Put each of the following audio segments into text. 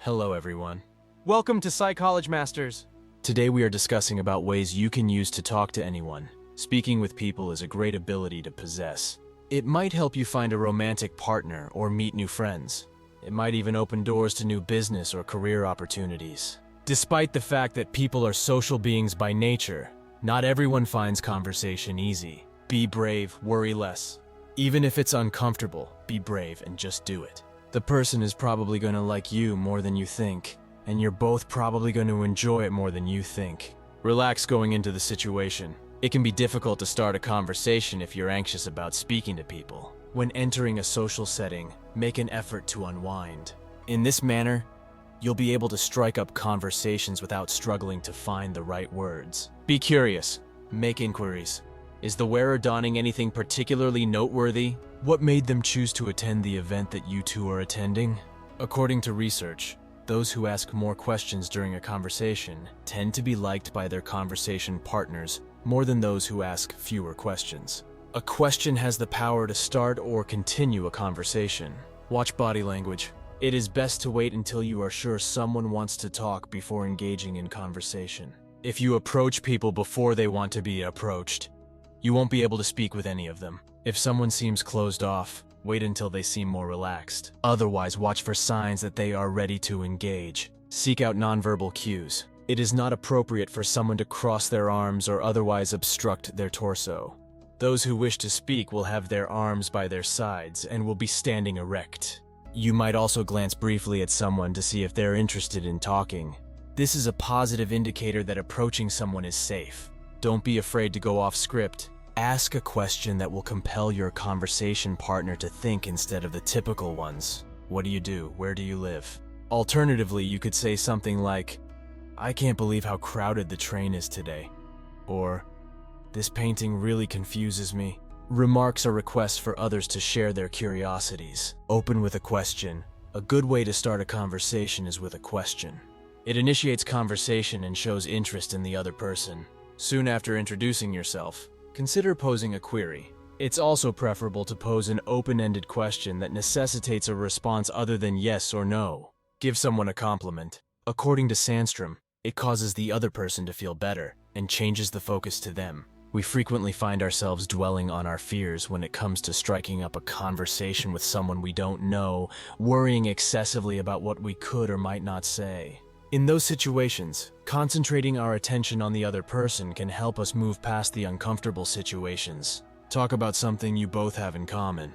Hello everyone. Welcome to Psychology Masters. Today we are discussing about ways you can use to talk to anyone. Speaking with people is a great ability to possess. It might help you find a romantic partner or meet new friends. It might even open doors to new business or career opportunities. Despite the fact that people are social beings by nature, not everyone finds conversation easy. Be brave, worry less. Even if it's uncomfortable, be brave and just do it. The person is probably going to like you more than you think, and you're both probably going to enjoy it more than you think. Relax going into the situation. It can be difficult to start a conversation if you're anxious about speaking to people. When entering a social setting, make an effort to unwind. In this manner, you'll be able to strike up conversations without struggling to find the right words. Be curious. Make inquiries. Is the wearer donning anything particularly noteworthy? What made them choose to attend the event that you two are attending? According to research, those who ask more questions during a conversation tend to be liked by their conversation partners more than those who ask fewer questions. A question has the power to start or continue a conversation. Watch body language. It is best to wait until you are sure someone wants to talk before engaging in conversation. If you approach people before they want to be approached, you won't be able to speak with any of them. If someone seems closed off, wait until they seem more relaxed. Otherwise, watch for signs that they are ready to engage. Seek out nonverbal cues. It is not appropriate for someone to cross their arms or otherwise obstruct their torso. Those who wish to speak will have their arms by their sides and will be standing erect. You might also glance briefly at someone to see if they're interested in talking. This is a positive indicator that approaching someone is safe. Don't be afraid to go off script. Ask a question that will compel your conversation partner to think instead of the typical ones. What do you do? Where do you live? Alternatively, you could say something like, I can't believe how crowded the train is today. Or, this painting really confuses me. Remarks are requests for others to share their curiosities. Open with a question. A good way to start a conversation is with a question. It initiates conversation and shows interest in the other person. Soon after introducing yourself, consider posing a query. It's also preferable to pose an open-ended question that necessitates a response other than yes or no. Give someone a compliment. According to Sandstrom, it causes the other person to feel better and changes the focus to them. We frequently find ourselves dwelling on our fears when it comes to striking up a conversation with someone we don't know, worrying excessively about what we could or might not say. In those situations, concentrating our attention on the other person can help us move past the uncomfortable situations. Talk about something you both have in common.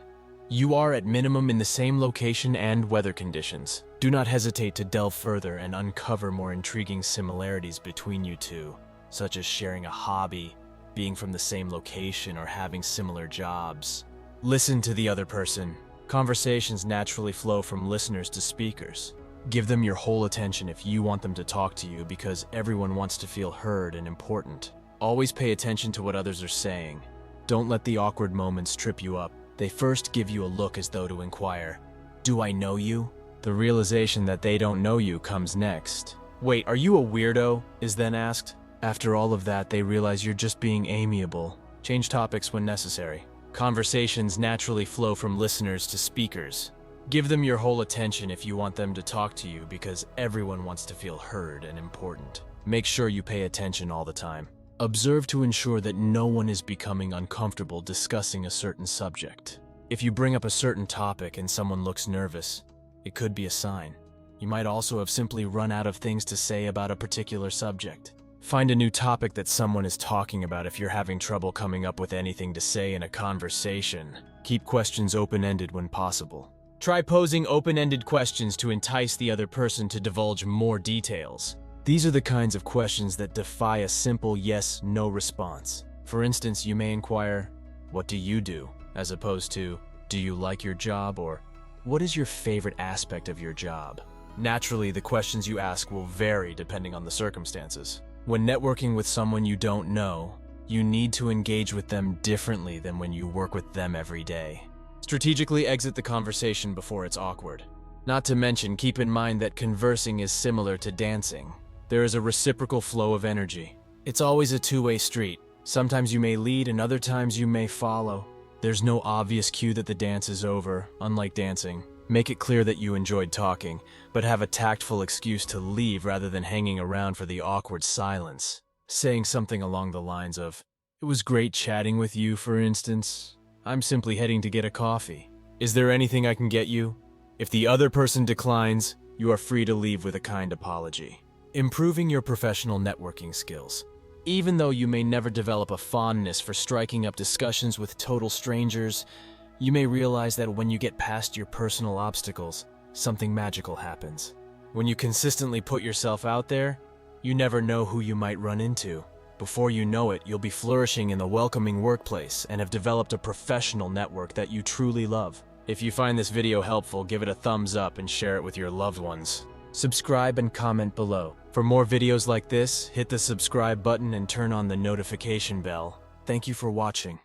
You are at minimum in the same location and weather conditions. Do not hesitate to delve further and uncover more intriguing similarities between you two, such as sharing a hobby, being from the same location, or having similar jobs. Listen to the other person. Conversations naturally flow from listeners to speakers. Give them your whole attention if you want them to talk to you, because everyone wants to feel heard and important. Always pay attention to what others are saying. Don't let the awkward moments trip you up. They first give you a look as though to inquire, "Do I know you?" The realization that they don't know you comes next. "Wait, are you a weirdo?" is then asked. After all of that, they realize you're just being amiable. Change topics when necessary. Conversations naturally flow from listeners to speakers. Give them your whole attention if you want them to talk to you, because everyone wants to feel heard and important. Make sure you pay attention all the time. Observe to ensure that no one is becoming uncomfortable discussing a certain subject. If you bring up a certain topic and someone looks nervous, it could be a sign. You might also have simply run out of things to say about a particular subject. Find a new topic that someone is talking about if you're having trouble coming up with anything to say in a conversation. Keep questions open-ended when possible. Try posing open-ended questions to entice the other person to divulge more details. These are the kinds of questions that defy a simple yes/no response. For instance, you may inquire, "What do you do?" as opposed to, "Do you like your job?" or "What is your favorite aspect of your job?" Naturally, the questions you ask will vary depending on the circumstances. When networking with someone you don't know, you need to engage with them differently than when you work with them every day. Strategically exit the conversation before it's awkward. Not to mention, keep in mind that conversing is similar to dancing. There is a reciprocal flow of energy. It's always a two-way street. Sometimes you may lead and other times you may follow. There's no obvious cue that the dance is over, unlike dancing. Make it clear that you enjoyed talking, but have a tactful excuse to leave rather than hanging around for the awkward silence. Saying something along the lines of, "It was great chatting with you, for instance. I'm simply heading to get a coffee. Is there anything I can get you?" If the other person declines, you are free to leave with a kind apology. Improving your professional networking skills. Even though you may never develop a fondness for striking up discussions with total strangers, you may realize that when you get past your personal obstacles, something magical happens. When you consistently put yourself out there, you never know who you might run into. Before you know it, you'll be flourishing in the welcoming workplace and have developed a professional network that you truly love. If you find this video helpful, give it a thumbs up and share it with your loved ones. Subscribe and comment below. For more videos like this, hit the subscribe button and turn on the notification bell. Thank you for watching.